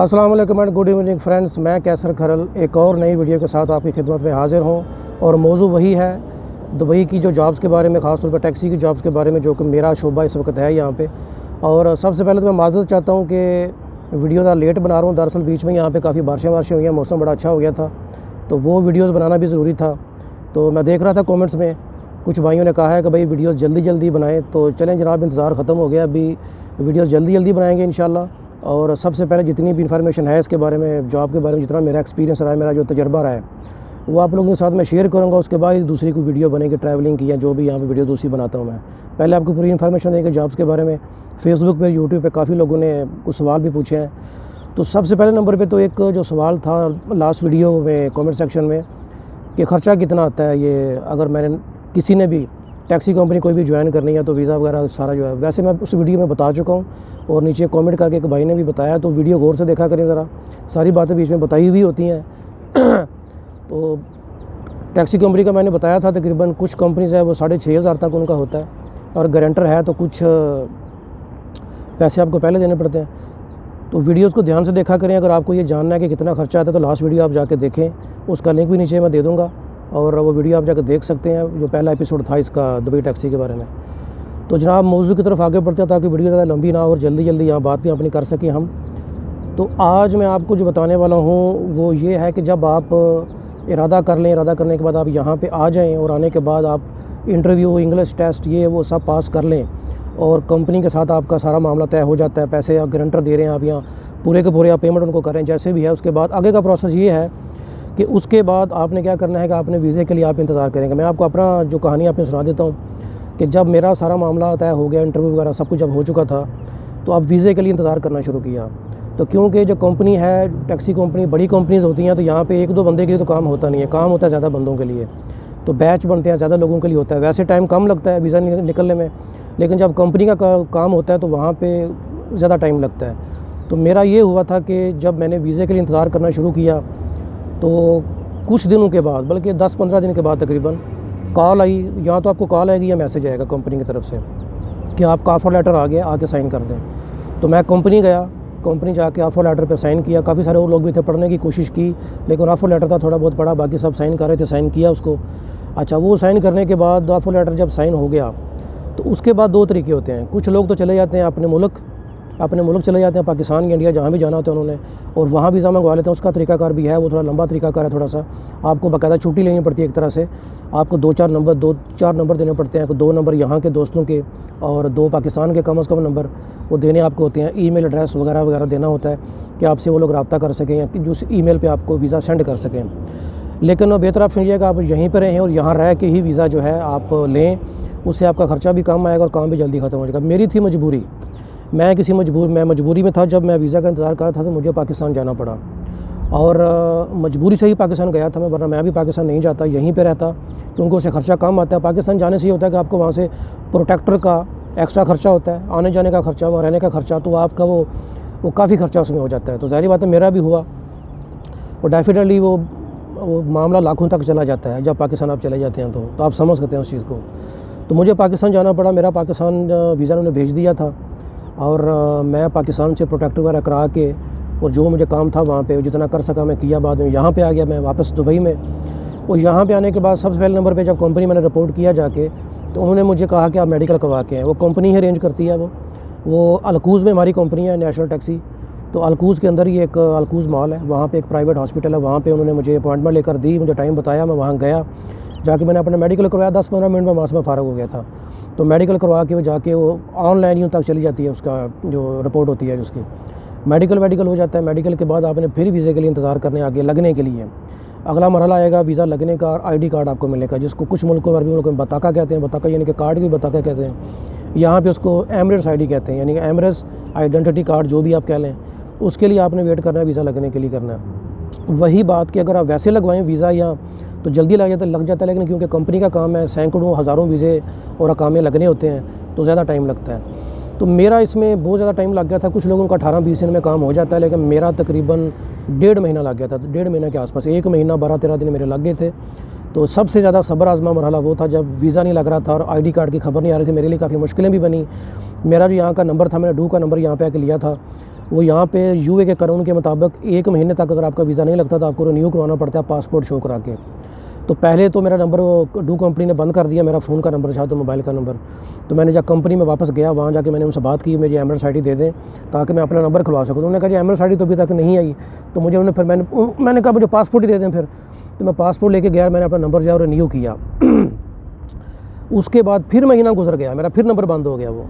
अस्सलाम वालेकुम and good evening friends. मैं कैसर खरल एक और नई वीडियो के साथ आपकी खिदमत में हाज़िर हूँ और मौजू वही है दुबई की जो जॉब्स के बारे में, ख़ास तौर पर टैक्सी की जॉब्स के बारे में, जो कि मेरा शोबा इस वक्त है यहाँ पे। और सबसे पहले तो मैं माज़रत चाहता हूँ कि वीडियो ज़रा लेट बना रहा हूँ। दरअसल बीच में यहाँ पे काफ़ी बारिशें हुई हैं, मौसम बड़ा अच्छा हो गया था, तो वो वीडियोज़ बनाना भी ज़रूरी था। तो मैं देख रहा था कॉमेंट्स में कुछ भाइयों ने कहा है कि भाई वीडियोज़ जल्दी जल्दी बनाएँ, तो चलें जनाब, इंतज़ार ख़त्म हो गया। अभी वीडियोज़ जल्दी जल्दी बनाएँगे इंशाल्लाह। और सबसे पहले जितनी भी इन्फॉर्मेशन है इसके बारे में, जॉब के बारे में, जितना मेरा एक्सपीरियंस रहा है, मेरा जो तजर्बा रहा है, वो आप लोगों के साथ मैं शेयर करूँगा। उसके बाद दूसरी कोई वीडियो बनेगी ट्रैवलिंग की, या जो भी यहाँ पे वीडियो दूसरी बनाता हूँ मैं। पहले आपको पूरी इन्फॉर्मेशन देंगे जॉब्स के बारे में। फेसबुक पे, यूट्यूब पे काफ़ी लोगों ने कुछ सवाल भी पूछे हैं। तो सबसे पहले नंबर पर तो एक जो सवाल था लास्ट वीडियो में कॉमेंट सेक्शन में कि ख़र्चा कितना आता है ये, अगर मैंने किसी ने भी टैक्सी कंपनी कोई भी ज्वाइन करनी है तो वीज़ा वगैरह सारा जो है, वैसे मैं उस वीडियो में बता चुका हूँ और नीचे कमेंट करके एक भाई ने भी बताया। तो वीडियो गौर से देखा करें ज़रा, सारी बातें बीच में बताई हुई होती हैं। तो टैक्सी कंपनी का मैंने बताया था, तकरीबन कुछ कंपनीज़ है वो 6,500 तक उनका होता है, और गारंटर है तो कुछ पैसे आपको पहले देने पड़ते हैं। तो वीडियोज़ को ध्यान से देखा करें। अगर आपको ये जानना है कि कितना ख़र्चा आता है तो लास्ट वीडियो आप जाके देखें, उसका लिंक भी नीचे मैं दे दूँगा, और वो वीडियो आप जाकर देख सकते हैं, जो पहला एपिसोड था इसका दुबई टैक्सी के बारे में। तो जनाब मौजू की तरफ आगे बढ़ते हैं ताकि वीडियो ज़्यादा लंबी ना हो और जल्दी जल्दी यहाँ बात भी अपनी कर सकें हम। तो आज मैं आपको जो बताने वाला हूँ वो ये है कि जब आप इरादा कर लें, इरादा करने के बाद आप यहाँ पे आ जाएँ, और आने के बाद आप इंटरव्यू, इंग्लिश टेस्ट, ये वो सब पास कर लें, और कंपनी के साथ आपका सारा मामला तय हो जाता है। पैसे आप गारंटर दे रहे हैं, आप यहाँ पूरे के पूरे आप पेमेंट उनको करें जैसे भी है। उसके बाद आगे का प्रोसेस ये है कि उसके बाद आपने क्या करना है कि आपने वीज़े के लिए आप इंतज़ार करेंगे। मैं आपको अपना जो कहानी आपने सुना देता हूँ कि जब मेरा सारा मामला तय हो गया, इंटरव्यू वगैरह सब कुछ जब हो चुका था, तो अब वीज़े के लिए इंतज़ार करना शुरू किया। तो क्योंकि जो कंपनी है, टैक्सी कंपनी बड़ी कंपनीज़ होती हैं, तो यहाँ पे एक दो बंदे के लिए तो काम होता नहीं है, काम होता है ज़्यादा बंदों के लिए। तो बैच बनते हैं, ज़्यादा लोगों के लिए होता है। वैसे टाइम कम लगता है वीज़ा निकलने में, लेकिन जब कंपनी का काम होता है तो वहाँ पर ज़्यादा टाइम लगता है। तो मेरा ये हुआ था कि जब मैंने वीज़े के लिए इंतज़ार करना शुरू किया, तो कुछ दिनों के बाद, बल्कि 10-15 दिन के बाद तकरीबन कॉल आई। या तो आपको कॉल आएगी या मैसेज आएगा कंपनी की तरफ से कि आपका ऑफ़र लेटर आ गया, आके साइन कर दें। तो मैं कंपनी गया, कंपनी जाके ऑफ़र लेटर पे साइन किया। काफ़ी सारे और लोग भी थे, पढ़ने की कोशिश की, लेकिन ऑफ़र लेटर था थोड़ा बहुत पढ़ा, बाकी सब साइन कर रहे थे, साइन किया उसको। अच्छा, वो साइन करने के बाद ऑफ़र लेटर जब साइन हो गया, तो उसके बाद दो तरीके होते हैं। कुछ लोग तो चले जाते हैं अपने मुल्क चले जाते हैं, पाकिस्तान या इंडिया, जहाँ भी जाना होता है उन्होंने, और वहाँ वीज़ा मंगवा लेते हैं। उसका तरीकाकार भी है, वो थोड़ा लंबा तरीकाकार है थोड़ा सा। आपको बाकायदा छुट्टी लेनी पड़ती है एक तरह से। आपको दो चार नंबर देने पड़ते हैं। 2 नंबर यहाँ के दोस्तों के और 2 पाकिस्तान के कम से कम नंबर वो देने आपको होते हैं। ईमेल एड्रेस वगैरह वगैरह देना होता है कि आपसे वो लोग रब्ता कर सकें, या जिस ईमेल पे आपको वीज़ा सेंड कर सकें। लेकिन बेहतर ऑप्शन ये है कि आप यहीं पर रहें और यहाँ रह के ही वीज़ा जो है आप लें। उससे आपका ख़र्चा भी कम आएगा और काम भी जल्दी ख़त्म हो जाएगा। मेरी थी मजबूरी, मैं मजबूरी में था। जब मैं वीज़ा का इंतज़ार कर रहा था तो मुझे पाकिस्तान जाना पड़ा, और मजबूरी से ही पाकिस्तान गया था मैं, वरना मैं भी पाकिस्तान नहीं जाता, यहीं पे रहता, क्योंकि उससे ख़र्चा कम आता है। पाकिस्तान जाने से ये होता है कि आपको वहाँ से प्रोटेक्टर का एक्स्ट्रा ख़र्चा होता है, आने जाने का ख़र्चा, वहाँ रहने का ख़र्चा, तो आपका वो काफ़ी ख़र्चा उसमें हो जाता है। तो ज़ाहिर बात है मेरा भी हुआ, और डेफिनेटली वो मामला लाखों तक चला जाता है जब पाकिस्तान आप चले जाते हैं। तो आप समझ सकते हैं उस चीज़ को। तो मुझे पाकिस्तान जाना पड़ा। मेरा पाकिस्तान वीज़ा उन्होंने भेज दिया था, और मैं पाकिस्तान से प्रोटेक्टर वगैरह करा के, और जो मुझे काम था वहाँ पे जितना कर सका मैं किया। बाद में यहाँ पे आ गया मैं वापस दुबई में। और यहाँ पे आने के बाद सबसे पहले नंबर पे जब कंपनी मैंने रिपोर्ट किया जाके, तो उन्होंने मुझे कहा कि आप मेडिकल करवा के आएँ। वो कंपनी ही अरेंज करती है। वो अलकूज़ में हमारी कंपनी है, नेशनल टैक्सी। तो अलकूज़ के अंदर ही एक अलकूज़ मॉल है, वहाँ पर एक प्राइवेट हॉस्पिटल है। वहाँ पर उन्होंने मुझे अपॉइंटमेंट लेकर दी, मुझे टाइम बताया, मैं वहाँ गया, जाके मैंने अपना मेडिकल करवाया। 10-15 मिनट में वहाँ से मैं फ़ारग हो गया था। तो मेडिकल करवा के वो जाके वो ऑनलाइन यूँ तक चली जाती है, उसका जो रिपोर्ट होती है उसकी मेडिकल हो जाता है। मेडिकल के बाद आपने फिर वीज़े के लिए इंतज़ार करने, आगे लगने के लिए अगला मरहला आएगा वीज़ा लगने का, और ID कार्ड आपको मिलेगा, जिसको कुछ मुल्कों में, अरबी मुल्कों में बताका कहते हैं। बताका यानी कि कार्ड भी बताका कहते हैं। यहाँ पे उसको एमरेट्स ID कहते हैं, यानी कि एमरेट्स आइडेंटिटी कार्ड, जो भी आप कह लें। उसके लिए आपने वेट करना है, वीज़ा लगने के लिए करना है। वही बात कि अगर आप वैसे लगवाएँ वीज़ा यहाँ तो जल्दी लग जाता है, लेकिन क्योंकि कंपनी का काम है, सैकड़ों हज़ारों वीज़े और अकामे लगने होते हैं, तो ज़्यादा टाइम लगता है। तो मेरा इसमें बहुत ज़्यादा टाइम लग गया था। कुछ लोगों का 18-20 दिन में काम हो जाता है, लेकिन मेरा तकरीबन 1.5 महीना लग गया था। 1.5 महीने के आसपास, 1 महीना 12-13 दिन मेरे लग गए थे। तो सबसे ज़्यादा सब्र आज़मा मरहला वो था जब वीज़ा नहीं लग रहा था और ID कार्ड की खबर नहीं आ रही थी। मेरे लिए काफ़ी मुश्किलें भी बनी। मेरा जो यहाँ का नंबर था, मैंने डू का नंबर यहाँ पे आके लिया था, वो यहाँ पे यूए के कानून के मुताबिक 1 महीने तक अगर आपका वीज़ा नहीं लगता तो आपको रिन्यू करवाना पड़ता है पासपोर्ट शो करा के। तो पहले तो मेरा नंबर डू कंपनी ने बंद कर दिया, मेरा फ़ोन का नंबर था तो मोबाइल का नंबर। तो मैंने जब कंपनी में वापस गया, वहाँ जाके मैंने उनसे बात की मेरी एमरेट्स आईडी दे दें ताकि मैं अपना नंबर खुलवा सकूँ। तो उन्होंने कहा जी एमरेट्स आईडी तो अभी तक नहीं आई। तो मुझे उन्होंने फिर मैंने कहा मुझे पासपोर्ट ही दे दें फिर। तो मैं पासपोर्ट लेके गया, मैंने अपना नंबर जो है रिन्यू किया। उसके बाद फिर महीना गुजर गया, मेरा फिर नंबर बंद हो गया वो।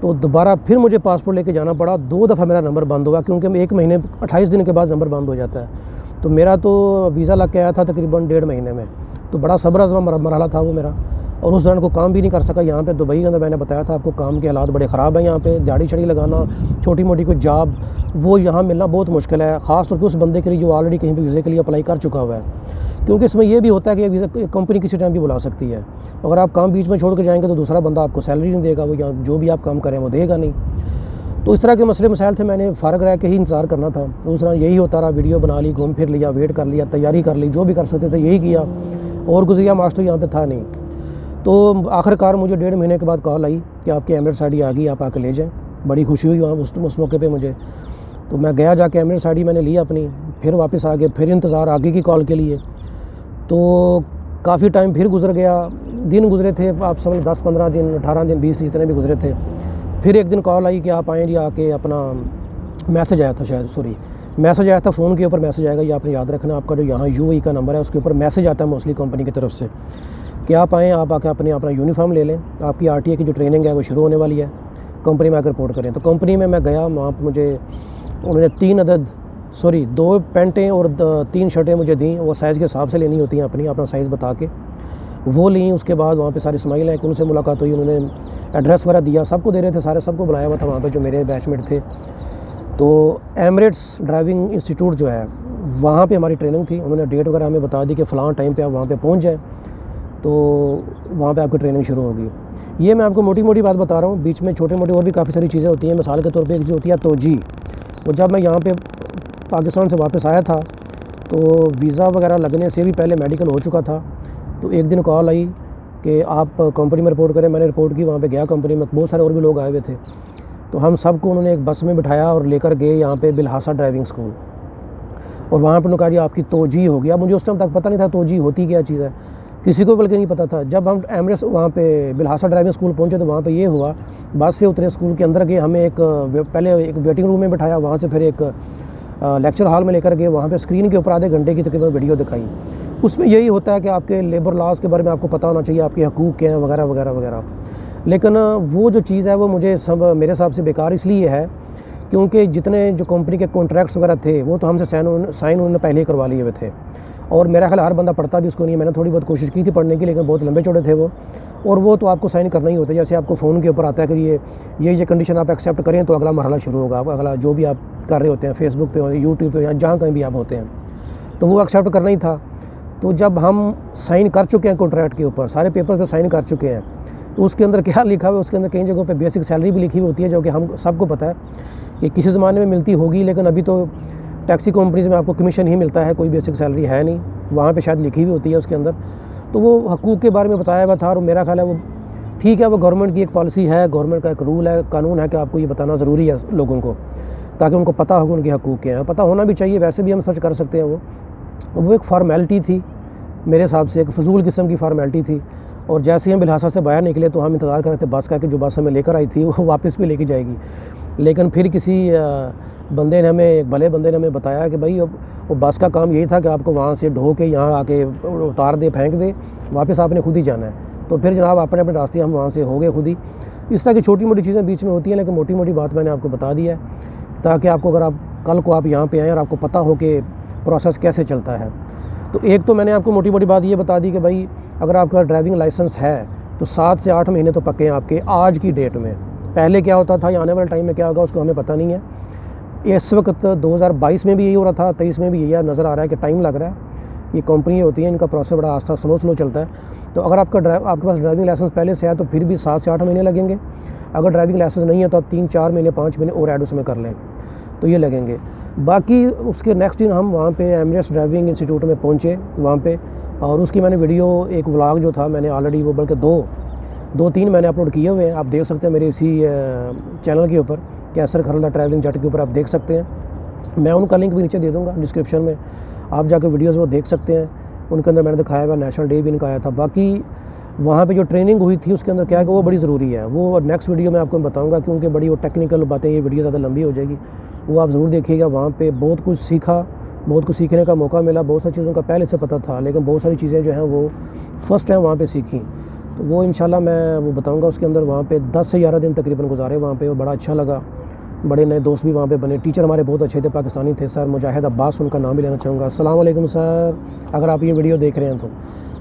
तो दोबारा फिर मुझे पासपोर्ट लेके जाना पड़ा। 2 दफ़ा मेरा नंबर बंद हुआ क्योंकि 1 महीने 28 दिन के बाद नंबर बंद हो जाता है। तो मेरा तो वीज़ा लग के आया था तकरीबन 1.5 महीने में। तो बड़ा सब्र आज़मा मरहला था वो मेरा, और उस दौरान को काम भी नहीं कर सका। यहाँ पे दुबई के अंदर मैंने बताया था आपको काम के हालात बड़े ख़राब हैं। यहाँ पे दिहाड़ी छड़ी लगाना, छोटी मोटी कोई जॉब वो यहाँ मिलना बहुत मुश्किल है, ख़ास तौर पे उस बंदे के लिए जो ऑलरेडी कहीं भी वीज़े के लिए अप्लाई कर चुका हुआ है। क्योंकि इसमें ये भी होता है कि वीज़ा कंपनी किसी टाइम भी बुला सकती है। अगर आप काम बीच में छोड़ के जाएंगे तो दूसरा बंदा आपको सैलरी नहीं देगा, वो या जो भी आप काम करें वो देगा नहीं। तो इस तरह के मसले मसाइल थे, मैंने फ़ारग रह के ही इंतज़ार करना था। उस तरह यही होता रहा, वीडियो बना ली, घूम फिर लिया, वेट कर लिया, तैयारी कर ली, जो भी कर सकते थे यही किया, और गुज़रिया माश तो यहाँ पे था नहीं। तो आखिरकार मुझे 1.5 महीने के बाद कॉल आई कि आपकी एमरेट्स आईडी आ गई, आप आके ले जाएँ। बड़ी खुशी हुई वहाँ उस मौके पे मुझे। तो मैं गया, जाके एमरेट्स आईडी मैंने ली अपनी, फिर वापस आ गए, फिर इंतज़ार आगे की कॉल के लिए। तो काफ़ी टाइम फिर गुजर गया, दिन गुजरे थे, आप समझ 10-15 दिन, 18 दिन, 20 जितने भी गुजरे थे। फिर एक दिन कॉल आई कि आप आएँ जी, आके अपना मैसेज आया था शायद, सॉरी मैसेज आया था, फ़ोन के ऊपर मैसेज आएगा, ये आपने याद रखना, आपका जो यहाँ यूएई का नंबर है उसके ऊपर मैसेज आता है मोस्टली कंपनी की तरफ से कि आप आएँ, आप आके अपना यूनिफॉर्म ले लें, आपकी आरटीए की जो ट्रेनिंग है वो शुरू होने वाली है, कंपनी में आकर रिपोर्ट करें। तो कंपनी में मैं गया, वहाँ पर मुझे उन्होंने 2 पैंटें और 3 शर्टें मुझे दी। वो साइज़ के हिसाब से लेनी होती हैं अपना साइज़ बता के, वो ली। उसके बाद वहाँ पे सारे स्माइल हैं, उनसे मुलाकात हुई, उन्होंने एड्रेस वगैरह दिया, सबको दे रहे थे, सारे सबको बुलाया हुआ था वहाँ पे जो मेरे बैचमेट थे। तो एमिरेट्स ड्राइविंग इंस्टीट्यूट जो है वहाँ पे हमारी ट्रेनिंग थी। उन्होंने डेट वगैरह हमें बता दी कि फ़लाँ टाइम पे आप वहाँ पे पहुँच जाएँ तो वहाँ पे आपकी ट्रेनिंग शुरू होगी। ये मैं आपको मोटी मोटी बात बता रहा हूँ, बीच में छोटे मोटे और भी काफ़ी सारी चीज़ें होती हैं। मिसाल के तौर पर एक जो होती है तोजी, वो जब मैं यहाँ पर पाकिस्तान से वापस आया था तो वीज़ा वगैरह लगने से भी पहले मेडिकल हो चुका था। तो एक दिन कॉल आई कि आप कंपनी में रिपोर्ट करें। मैंने रिपोर्ट की, वहाँ पे गया कंपनी में, बहुत सारे और भी लोग आए हुए थे। तो हम सबको उन्होंने एक बस में बिठाया और लेकर गए यहाँ पे बिलहासा ड्राइविंग स्कूल, और वहाँ पर उन्होंने कहा जी आपकी तोजी होगी। अब मुझे उस टाइम तक पता नहीं था तोजी होती क्या चीज़ है, किसी को बल्कि नहीं पता था। जब हम एमिरेट्स वहाँ पे बिलहासा ड्राइविंग स्कूल पहुँचे तो वहाँ पे ये हुआ, बस से उतरे, स्कूल के अंदर गए, हमें पहले एक वेटिंग रूम में बिठाया, वहाँ से फिर एक लेक्चर हॉल में लेकर गए, वहाँ पे स्क्रीन के ऊपर आधे घंटे की तकरीबन वीडियो दिखाई। उसमें यही होता है कि आपके लेबर लॉज के बारे में आपको पता होना चाहिए, आपके हकूक़ क्या हैं वगैरह वगैरह वगैरह। लेकिन वो जो चीज़ है वो मुझे मेरे हिसाब से बेकार इसलिए है क्योंकि जितने जो कंपनी के कॉन्ट्रैक्ट्स वगैरह थे वो तो हमसे साइन उन्होंने पहले ही करवा लिए हुए थे, और मेरा ख्याल हर बंदा पढ़ता भी उसको नहीं है। मैंने थोड़ी बहुत कोशिश की थी पढ़ने की, लेकिन बहुत लंबे चौड़े थे वो, और वो तो आपको साइन करना ही होता है। जैसे आपको फ़ोन के ऊपर आता है कि ये कंडीशन आप एक्सेप्ट करें तो अगला मरहला शुरू होगा, अगला जो भी आप कर रहे होते हैं, फेसबुक पे हो, यूट्यूब पे, या जहाँ कहीं भी आप होते हैं, तो वो एक्सेप्ट करना ही था। तो जब हम साइन कर चुके हैं कॉन्ट्रैक्ट के ऊपर, सारे पेपर पे साइन कर चुके हैं, तो उसके अंदर क्या लिखा हुआ है, उसके अंदर कई जगहों पे बेसिक सैलरी भी लिखी हुई होती है, जो कि हम सबको पता है कि किसी ज़माने में मिलती होगी, लेकिन अभी तो टैक्सी कंपनीज़ में आपको कमीशन ही मिलता है, कोई बेसिक सैलरी है नहीं। वहाँ पे शायद लिखी हुई होती है उसके अंदर। तो वो हकूक़ के बारे में बताया हुआ था, और मेरा ख्याल है वो ठीक है, वो गवर्नमेंट की एक पॉलिसी है, गवर्नमेंट का एक रूल है, कानून है कि आपको ये बताना ज़रूरी है लोगों को, ताकि उनको पता हो उनके हकूक़ क्या हैं। पता होना भी चाहिए, वैसे भी हम सर्च कर सकते हैं। वो एक फ़ॉर्मेलिटी थी मेरे हिसाब से, एक फजूल किस्म की फ़ॉर्मेलिटी थी। और जैसे ही हम बिलहासा से बाहर निकले तो हम इंतज़ार कर रहे थे बस का कि जो बस हमें लेकर आई थी वो वापस भी लेके जाएगी। लेकिन फिर किसी बंदे ने हमें, एक भले बंदे ने हमें बताया कि भाई वो बस का काम यही था कि आपको वहाँ से ढो के यहाँ आके उतार दे, फेंक दे, वापस आपने खुद ही जाना है। तो फिर जनाब अपने अपने रास्ते हम वहाँ से हो गए खुद ही। इस तरह की छोटी मोटी चीज़ें बीच में होती हैं, लेकिन मोटी मोटी बात मैंने आपको बता दी है, ताकि आपको, अगर आप कल को आप यहाँ पे आएँ और आपको पता हो कि प्रोसेस कैसे चलता है। तो एक तो मैंने आपको मोटी मोटी बात ये बता दी कि भाई अगर आपका ड्राइविंग लाइसेंस है तो 7 से 8 महीने तो पक्के हैं आपके आज की डेट में। पहले क्या होता था या आने वाले टाइम में क्या होगा उसको हमें पता नहीं है। इस वक्त 2022 में भी यही हो रहा था, 23 में भी यही नज़र आ रहा है कि टाइम लग रहा है। ये कंपनी होती है, इनका प्रोसेस बड़ा आस्ता स्लो चलता है। तो अगर आपके पास ड्राइविंग लाइसेंस पहले से है तो फिर भी 7 से 8 महीने लगेंगे। अगर ड्राइविंग लाइसेंस नहीं है तो आप 3-4 महीने 5 महीने और ऐड उसमें कर लें तो ये लगेंगे। बाकी उसके नेक्स्ट दिन हम वहाँ पे एमिरेट्स ड्राइविंग इंस्टीट्यूट में पहुँचे वहाँ पे, और उसकी मैंने वीडियो, एक व्लॉग जो था मैंने ऑलरेडी वो बल्कि 2-3 मैंने अपलोड किए हुए हैं, आप देख सकते हैं मेरे इसी चैनल के ऊपर। कैसर खरल ट्रैवलिंग जेट के ऊपर आप देख सकते हैं। मैं उनका लिंक भी नीचे दे दूँगा डिस्क्रिप्शन में, आप जाकर वीडियोज़ वो देख सकते हैं। उनके अंदर मैंने दिखाया हुआ नेशनल डे भी इनका आया था। बाकी वहाँ पे जो ट्रेनिंग हुई थी उसके अंदर क्या है कि वो बड़ी ज़रूरी है, वो नेक्स्ट वीडियो में आपको बताऊँगा, क्योंकि बड़ी वो टेक्निकल बातें, ये वीडियो ज़्यादा लंबी हो जाएगी, वो आप ज़रूर देखिएगा। वहाँ पे बहुत कुछ सीखा, बहुत कुछ सीखने का मौका मिला। बहुत सारी चीज़ों का पहले से पता था, लेकिन बहुत सारी चीज़ें जो हैं वो फ़र्स्ट टाइम वहाँ पे सीखी। तो वो इंशाल्लाह मैं वो बताऊँगा उसके अंदर। वहाँ पे 10 से 11 दिन तकरीबन गुजारे वहाँ पे, वो बड़ा अच्छा लगा। बड़े नए दोस्त भी वहाँ पे बने। टीचर हमारे बहुत अच्छे थे, पाकिस्तानी थे। सर मुजाहिद अब्बास, उनका नाम भी लेना चाहूँगा। अस्सलाम वालेकुम सर, अगर आप ये वीडियो देख रहे हैं तो।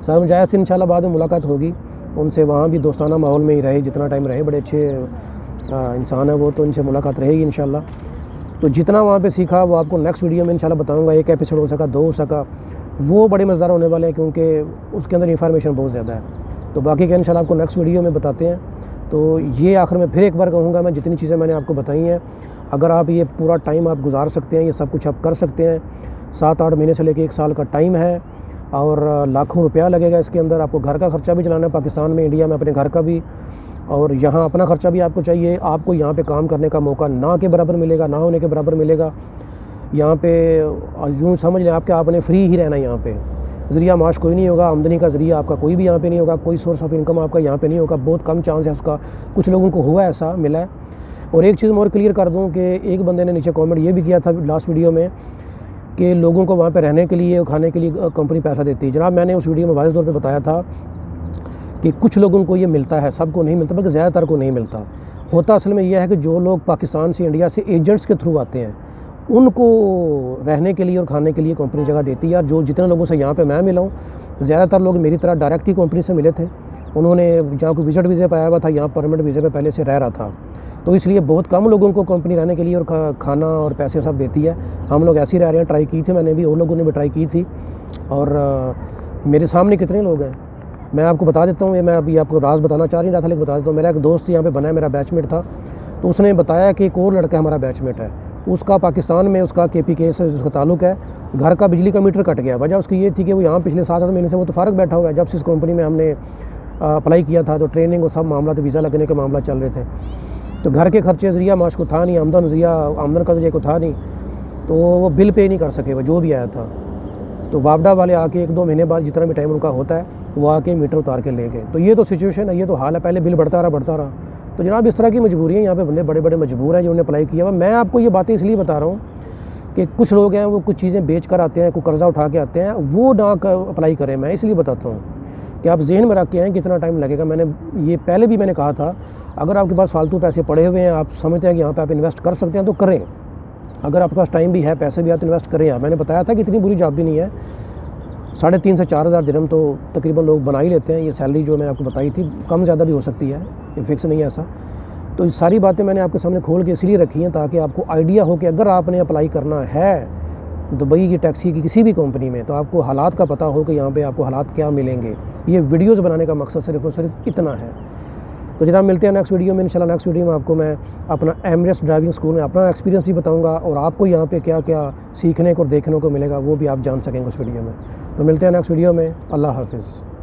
सर मुजाहिद से इंशाल्लाह बाद में मुलाकात होगी उनसे, वहाँ भी दोस्ताना माहौल में ही रहे जितना टाइम रहे। बड़े अच्छे इंसान है वो, तो उनसे मुलाकात रहेगी इंशाल्लाह। तो जितना वहाँ पे सीखा वो आपको नेक्स्ट वीडियो में इंशाल्लाह बताऊँगा। एक एपिसोड हो सका, 2 हो सका, वो बड़े मज़ेदार होने वाले हैं, क्योंकि उसके अंदर इंफॉर्मेशन बहुत ज़्यादा है। तो बाकी का इंशाल्लाह आपको नेक्स्ट वीडियो में बताते हैं। तो ये आखिर में फिर एक बार कहूँगा, मैं जितनी चीज़ें मैंने आपको बताई हैं, अगर आप ये पूरा टाइम आप गुजार सकते हैं, ये सब कुछ आप कर सकते हैं, 7-8 महीने से लेकर 1 साल का टाइम है, और लाखों रुपया लगेगा इसके अंदर। आपको घर का ख़र्चा भी चलाना है पाकिस्तान में, इंडिया में, अपने घर का भी, और यहाँ अपना ख़र्चा भी आपको चाहिए। आपको यहाँ पे काम करने का मौका ना के बराबर मिलेगा, ना होने के बराबर मिलेगा। यहाँ पे यूँ समझ लें आपके, आपने फ्री ही रहना है यहाँ पे। ज़रिया माश कोई नहीं होगा, आमदनी का ज़रिया आपका कोई भी यहाँ पे नहीं होगा, कोई सोर्स ऑफ इनकम आपका यहाँ पे नहीं होगा। बहुत कम चांस है उसका, कुछ लोगों को हुआ ऐसा, मिला है। और एक चीज़ मैं और क्लियर कर दूँ कि एक बंदे ने नीचे कमेंट ये भी किया था लास्ट वीडियो में कि लोगों को वहाँ पे रहने के लिए, खाने के लिए कंपनी पैसा देती है। जनाब मैंने उस वीडियो में वाज़ेह तौर पे बताया था कि कुछ लोगों को ये मिलता है, सबको नहीं मिलता, बल्कि ज़्यादातर को नहीं मिलता। होता असल में यह है कि जो लोग पाकिस्तान से, इंडिया से एजेंट्स के थ्रू आते हैं, उनको रहने के लिए और खाने के लिए कंपनी जगह देती है। और जो जितने लोगों से यहाँ पे मैं मिला हूँ, ज़्यादातर लोग मेरी तरह डायरेक्ट ही कंपनी से मिले थे। उन्होंने जहाँ कोई विजिट वीज़े पर आया हुआ था, यहाँ परमानेंट वीज़े पे पहले से रह रहा था, तो इसलिए बहुत कम लोगों को कंपनी रहने के लिए और खाना और पैसे सब देती है। हम लोग ऐसे ही रह रहे हैं। ट्राई की थी मैंने भी, और लोगों ने भी ट्राई की थी, और मेरे सामने कितने लोग हैं मैं आपको बता देता हूँ। ये मैं अभी आपको राज बताना चाह नहीं रहा था, लेकिन बता देता हूँ। मेरा एक दोस्त यहाँ पे बना है, मेरा बैचमेट था, तो उसने बताया कि एक और लड़का हमारा बैचमेट है, उसका पाकिस्तान में, उसका KPK से उसका ताल्लुक़ है, घर का बिजली का मीटर कट गया। वजह उसकी ये थी कि वो यहाँ पिछले 7-8 महीने से वो तो फ़ारग बैठा हुआ है। जब से इस कंपनी में हमने अप्लाई किया था, तो ट्रेनिंग और सब मामला, तो वीज़ा लगने के मामला चल रहे थे, तो घर के खर्चे ज़रिया माश को था नहीं, आमदन का ज़रिया को था नहीं, तो वो बिल पे नहीं कर सके, वो जो भी आया था। तो वापडा वाले आके 1-2 महीने बाद, जितना भी टाइम उनका होता है, वो आके मीटर उतार के ले गए। तो ये तो सिचुएशन है, ये तो हाल है। पहले बिल बढ़ता रहा। तो जनाब इस तरह की मजबूरी है, यहाँ पे बंदे बड़े बड़े मजबूर हैं जिन्होंने अप्लाई किया हुआ। मैं आपको ये बातें इसलिए बता रहा हूँ कि कुछ लोग हैं वो कुछ चीज़ें बेच कर आते हैं, कोई कर्ज़ा उठा के आते हैं, वो ना अप्लाई करें। मैं इसलिए बताता हूँ कि आप जहन में रख के आएँ कितना टाइम लगेगा। मैंने ये पहले भी मैंने कहा था, अगर आपके पास फालतू पैसे पड़े हुए हैं, आप समझते हैं कि यहाँ पे आप इन्वेस्ट कर सकते हैं, तो करें। अगर आपके पास टाइम भी है, पैसे भी है, तो इन्वेस्ट करें। मैंने बताया था कि इतनी बुरी जॉब भी नहीं है। 3,500 से 4,000 दिरहम तो तकरीबन लोग बना ही लेते हैं। ये सैलरी जो मैंने आपको बताई थी, कम ज़्यादा भी हो सकती है, ये फिक्स नहीं है ऐसा। तो ये सारी बातें मैंने आपके सामने खोल के इसलिए रखी हैं ताकि आपको आइडिया हो कि अगर आपने अप्लाई करना है दुबई की टैक्सी की किसी भी कंपनी में, तो आपको हालात का पता हो कि यहाँ पे आपको हालात क्या मिलेंगे। ये वीडियोज़ बनाने का मकसद सिर्फ़ और सिर्फ इतना है। तो जनाब मिलते हैं नेक्स्ट वीडियो में इंशाल्लाह। नेक्स्ट वीडियो में आपको मैं अपना एमरेट्स ड्राइविंग स्कूल में अपना एक्सपीरियंस भी बताऊंगा, और आपको यहाँ पे क्या क्या सीखने को और देखने को मिलेगा वो भी आप जान सकेंगे उस वीडियो में। तो मिलते हैं नेक्स्ट वीडियो में। अल्लाह हाफिज़।